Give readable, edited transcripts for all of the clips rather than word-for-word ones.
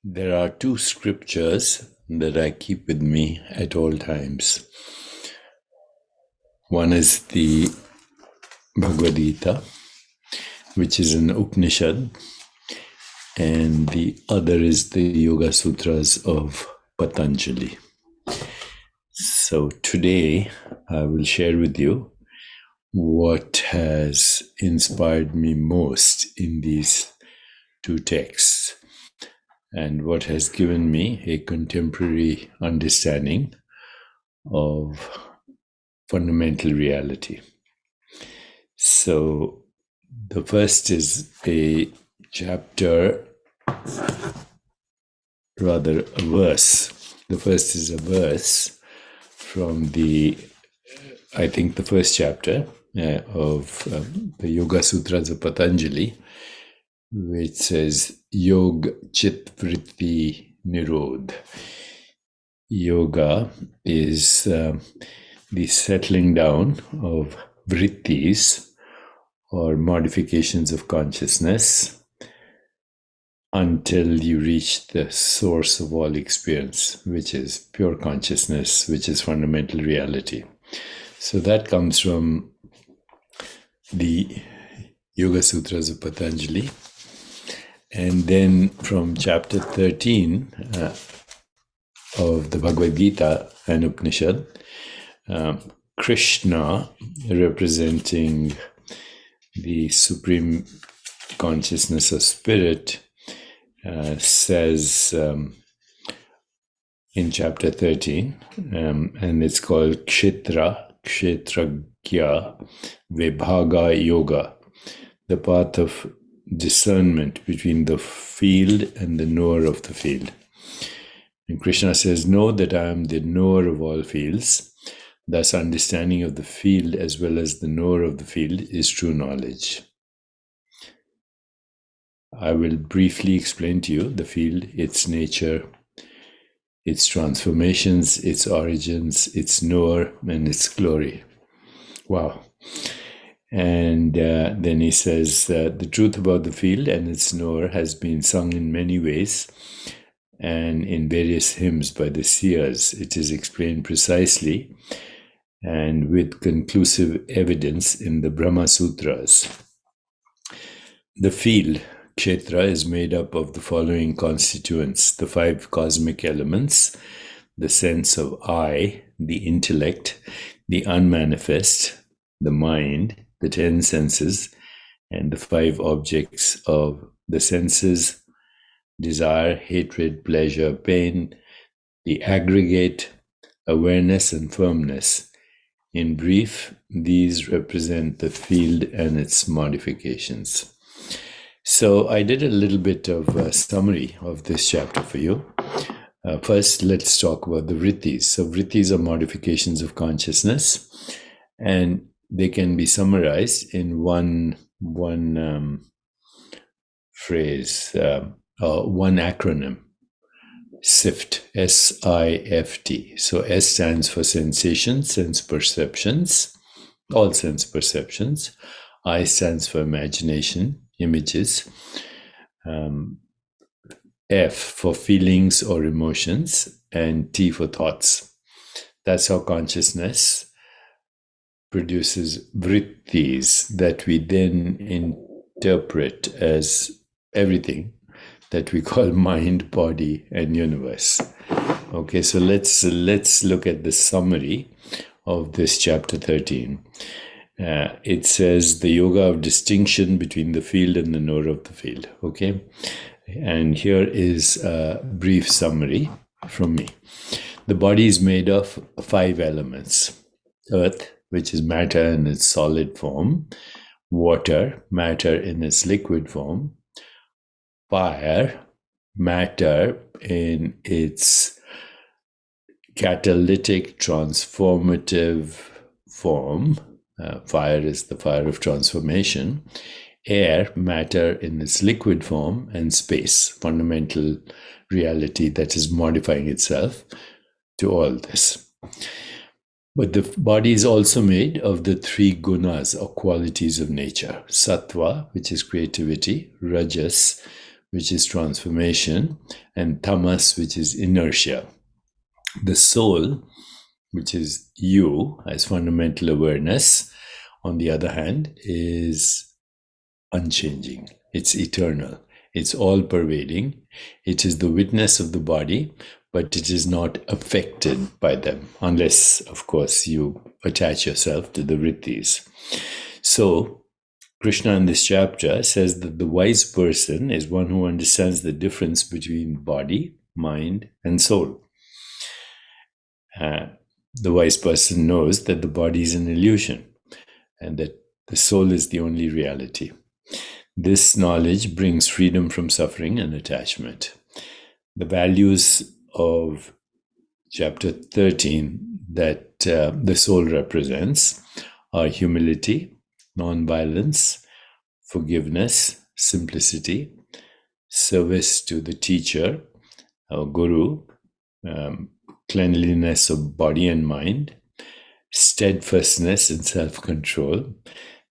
There are two scriptures that I keep with me at all times. One is the Bhagavad Gita, which is an Upanishad, and the other is the Yoga Sutras of Patanjali. So today I will share with you what has inspired me most in these two texts and what has given me a contemporary understanding of fundamental reality. So the first is a chapter, rather a verse. The first is a verse from the first chapter of the Yoga Sutras of Patanjali, which says Yog Chit Vritti Nirod. Yoga is the settling down of vrittis, or modifications of consciousness, until you reach the source of all experience, which is pure consciousness, which is fundamental reality. So that comes from the Yoga Sutras of Patanjali. And then from chapter 13 of the Bhagavad Gita and Upanishad, Krishna, representing the supreme consciousness of spirit, says in chapter 13, and it's called Kshetragya Vibhaga Yoga, the path of discernment between the field and the knower of the field. And Krishna says, know that I am the knower of all fields. Thus, understanding of the field as well as the knower of the field is true knowledge. I will briefly explain to you the field, its nature, its transformations, its origins, its knower, and its glory. Wow. And then he says, the truth about the field and its knower has been sung in many ways and in various hymns by the seers. It is explained precisely and with conclusive evidence in the Brahma Sutras. The field, Kshetra, is made up of the following constituents: the 5 cosmic elements, the sense of I, the intellect, the unmanifest, the mind, the 10 senses, and the 5 objects of the senses: desire, hatred, pleasure, pain, the aggregate, awareness, and firmness. In brief, these represent the field and its modifications. So I did a little bit of a summary of this chapter for you. First, let's talk about the vrittis. So vrittis are modifications of consciousness, and they can be summarized in one phrase, one acronym: SIFT, S-I-F-T. So S stands for sensation, sense perceptions, all sense perceptions. I stands for imagination, images. F for feelings or emotions, and T for thoughts. That's how consciousness produces vrittis that we then interpret as everything that we call mind, body, and universe. Okay, so let's look at the summary of this chapter 13. It says the yoga of distinction between the field and the knower of the field. Okay, and here is a brief summary from me. The body is made of 5 elements: earth, which is matter in its solid form; water, matter in its liquid form; fire, matter in its catalytic transformative form. Fire is the fire of transformation. Air, matter in its liquid form; and space, fundamental reality that is modifying itself to all this. But the body is also made of the 3 gunas, or qualities of nature: sattva, which is creativity; rajas, which is transformation, and tamas, which is inertia. The soul, which is you as fundamental awareness, on the other hand, is unchanging. It's eternal. It's all pervading. It is the witness of the body, but it is not affected by them, unless, of course, you attach yourself to the vrittis. So, Krishna in this chapter says that the wise person is one who understands the difference between body, mind, and soul. The wise person knows that the body is an illusion and that the soul is the only reality. This knowledge brings freedom from suffering and attachment. The values of chapter 13 that the soul represents are humility, non-violence, forgiveness, simplicity, service to the teacher, our guru, cleanliness of body and mind, steadfastness and self-control,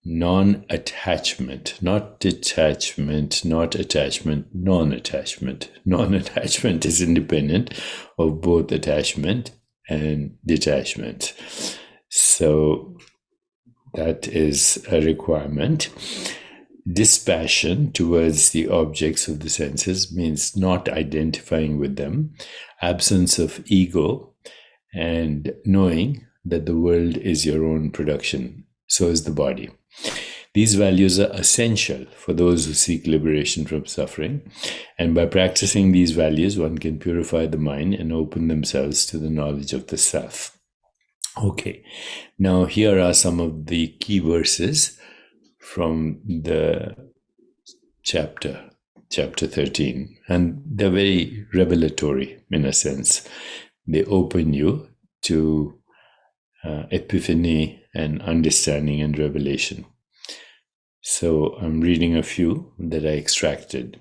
non-attachment, not detachment, not attachment, non-attachment. Non-attachment is independent of both attachment and detachment. So that is a requirement. Dispassion towards the objects of the senses means not identifying with them, absence of ego, and knowing that the world is your own production. So is the body. These values are essential for those who seek liberation from suffering. And by practicing these values, one can purify the mind and open themselves to the knowledge of the self. Okay, now here are some of the key verses from the chapter 13. And they're very revelatory in a sense. They open you to epiphany and understanding and revelation. So I'm reading a few that I extracted.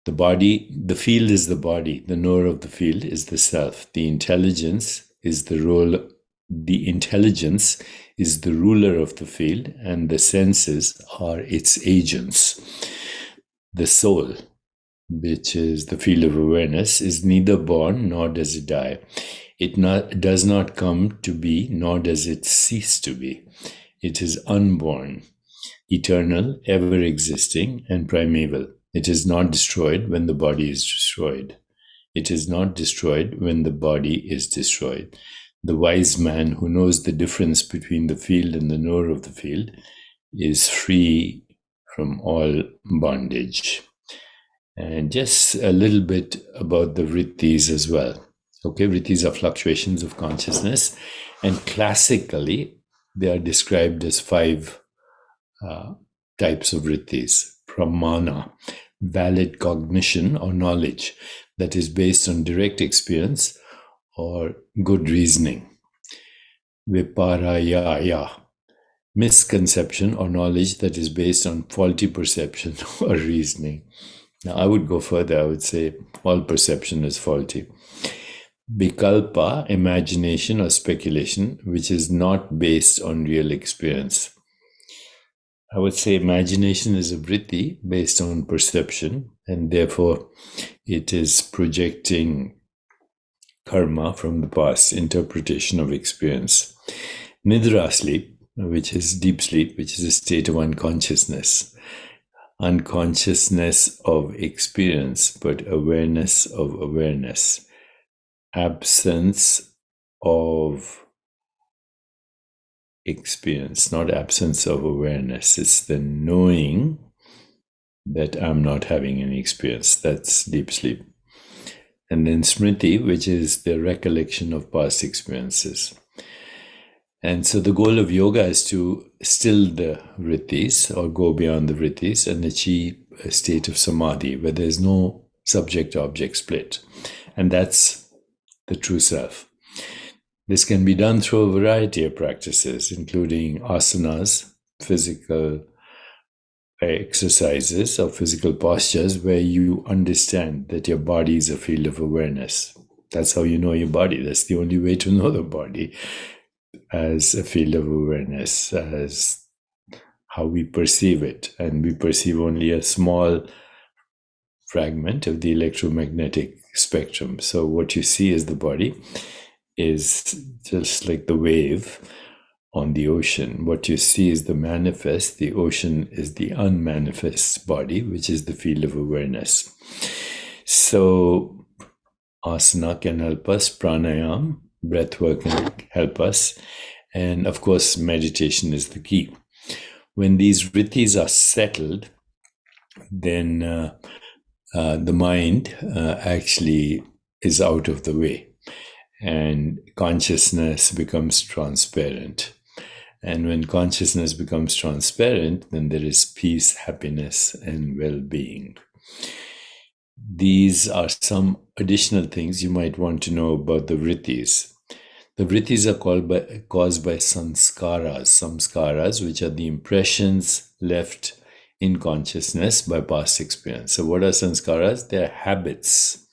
The body, the field is the body. The knower of the field is the self. The intelligence is the role. The intelligence is the ruler of the field, and the senses are its agents. The soul, which is the field of awareness, is neither born nor does it die. It does not come to be, nor does it cease to be. It is unborn, eternal, ever-existing, and primeval. It is not destroyed when the body is destroyed. It is not destroyed when the body is destroyed. The wise man who knows the difference between the field and the knower of the field is free from all bondage. And just a little bit about the vrittis as well. Okay, vrittis are fluctuations of consciousness, and classically they are described as 5 types of vrittis. Pramana, valid cognition or knowledge that is based on direct experience or good reasoning. Viparayaya, misconception or knowledge that is based on faulty perception or reasoning. Now, I would go further. I would say all perception is faulty. Vikalpa, imagination or speculation, which is not based on real experience. I would say imagination is a vritti based on perception, and therefore it is projecting karma from the past, interpretation of experience. Nidra sleep, which is deep sleep, which is a state of unconsciousness. Unconsciousness of experience, but awareness of awareness. Absence of experience, not absence of awareness. It's the knowing that I'm not having any experience. That's deep sleep. And then smriti, which is the recollection of past experiences. And so the goal of yoga is to still the vrittis or go beyond the vrittis and achieve a state of samadhi where there's no subject-object split. And that's the true self. This can be done through a variety of practices, including asanas, physical exercises or physical postures where you understand that your body is a field of awareness. That's how you know your body. That's the only way to know the body, as a field of awareness, as how we perceive it. And we perceive only a small fragment of the electromagnetic spectrum. So what you see as the body is just like the wave on the ocean. What you see is the manifest. The ocean is the unmanifest body, which is the field of awareness. So asana can help us, pranayam, breath work can help us, and of course meditation is the key. When these vrittis are settled, then the mind actually is out of the way, and consciousness becomes transparent. And when consciousness becomes transparent, then there is peace, happiness, and well-being. These are some additional things you might want to know about the vrittis. The vrittis are caused by samskaras, which are the impressions left in consciousness by past experience. So what are sanskaras? They are habits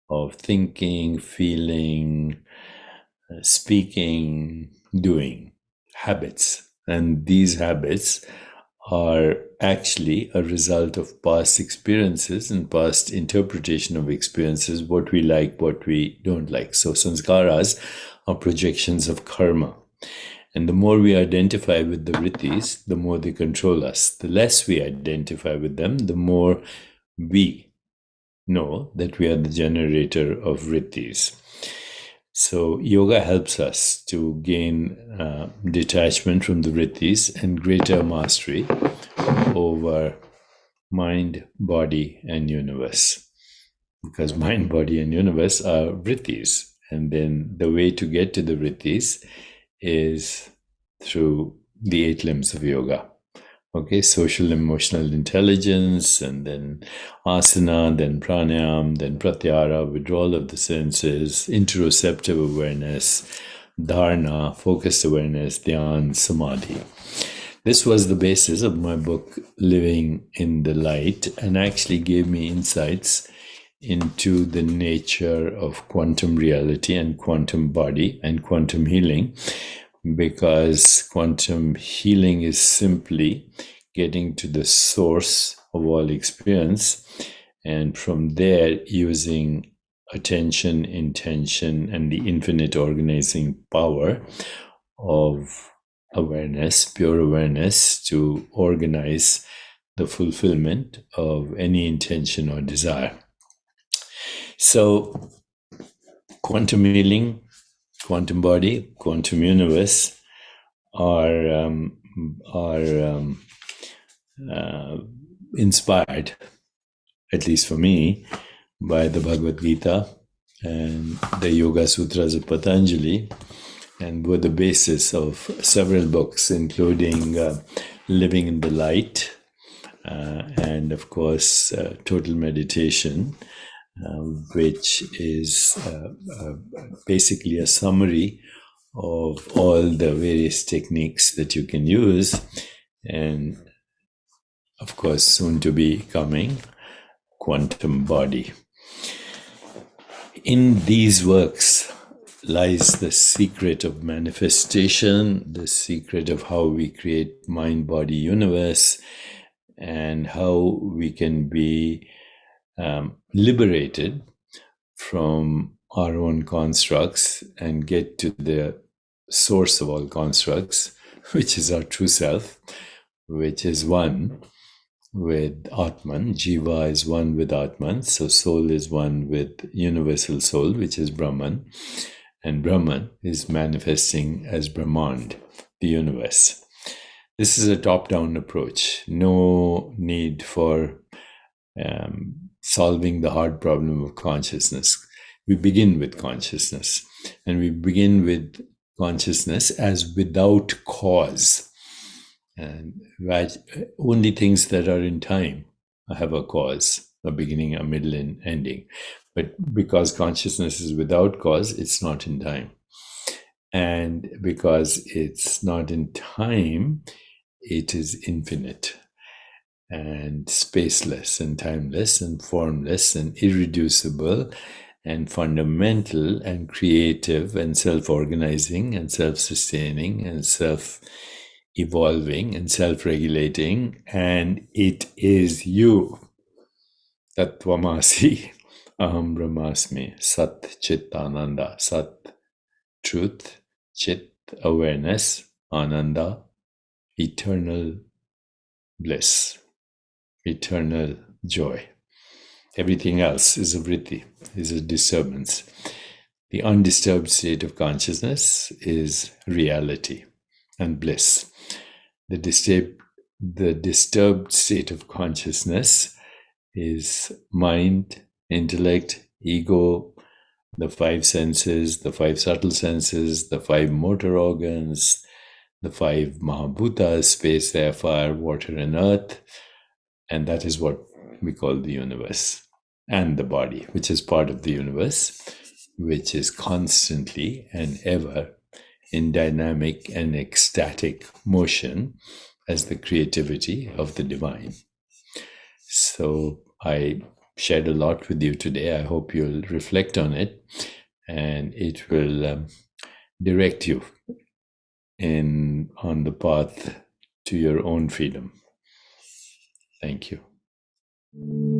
of thinking, feeling, speaking, doing. Habits. And these habits are actually a result of past experiences and past interpretation of experiences, what we like, what we don't like. So sanskaras are projections of karma. And the more we identify with the vrittis, the more they control us. The less we identify with them, the more we know that we are the generator of vrittis. So yoga helps us to gain detachment from the vrittis and greater mastery over mind, body, and universe. Because mind, body, and universe are vrittis. And then the way to get to the vrittis is through the 8 limbs of yoga. Okay, social emotional intelligence, and then asana, then pranayam, then pratyahara, withdrawal of the senses, interoceptive awareness, dharana, focused awareness, dhyan, samadhi. This was the basis of my book, Living in the Light, and actually gave me insights into the nature of quantum reality and quantum body and quantum healing, because quantum healing is simply getting to the source of all experience, and from there using attention, intention, and the infinite organizing power of awareness, pure awareness, to organize the fulfillment of any intention or desire. So quantum healing, quantum body, quantum universe are inspired, at least for me, by the Bhagavad Gita and the Yoga Sutras of Patanjali, and were the basis of several books, including Living in the Light, and of course Total Meditation, which is basically a summary of all the various techniques that you can use, and of course soon to be coming quantum body. In these works lies the secret of manifestation, the secret of how we create mind, body, universe, and how we can be liberated from our own constructs and get to the source of all constructs, which is our true self, which is one with Atman. Jiva is one with Atman. So soul is one with universal soul, which is Brahman. And Brahman is manifesting as Brahmand, the universe. This is a top-down approach. No need for solving the hard problem of consciousness. We begin with consciousness, and we begin with consciousness as without cause. And only things that are in time have a cause, a beginning, a middle, and ending. But because consciousness is without cause, it's not in time. And because it's not in time, it is infinite and spaceless and timeless and formless and irreducible and fundamental and creative and self-organizing and self-sustaining and self-evolving and self-regulating, and it is you. Tattvamasi Aham Brahmasmi. Sat Chit Ananda. Sat, truth, Chit, awareness, Ananda, eternal bliss, eternal joy. Everything else is a vritti, is a disturbance. The undisturbed state of consciousness is reality and bliss. The disturbed state of consciousness is mind, intellect, ego, the five senses, the five subtle senses, the five motor organs, the five Mahabhutas, space, air, fire, water, and earth. And that is what we call the universe. And the body, which is part of the universe, which is constantly and ever in dynamic and ecstatic motion as the creativity of the divine. So I shared a lot with you today. I hope you'll reflect on it, and it will direct you on the path to your own freedom. Thank you.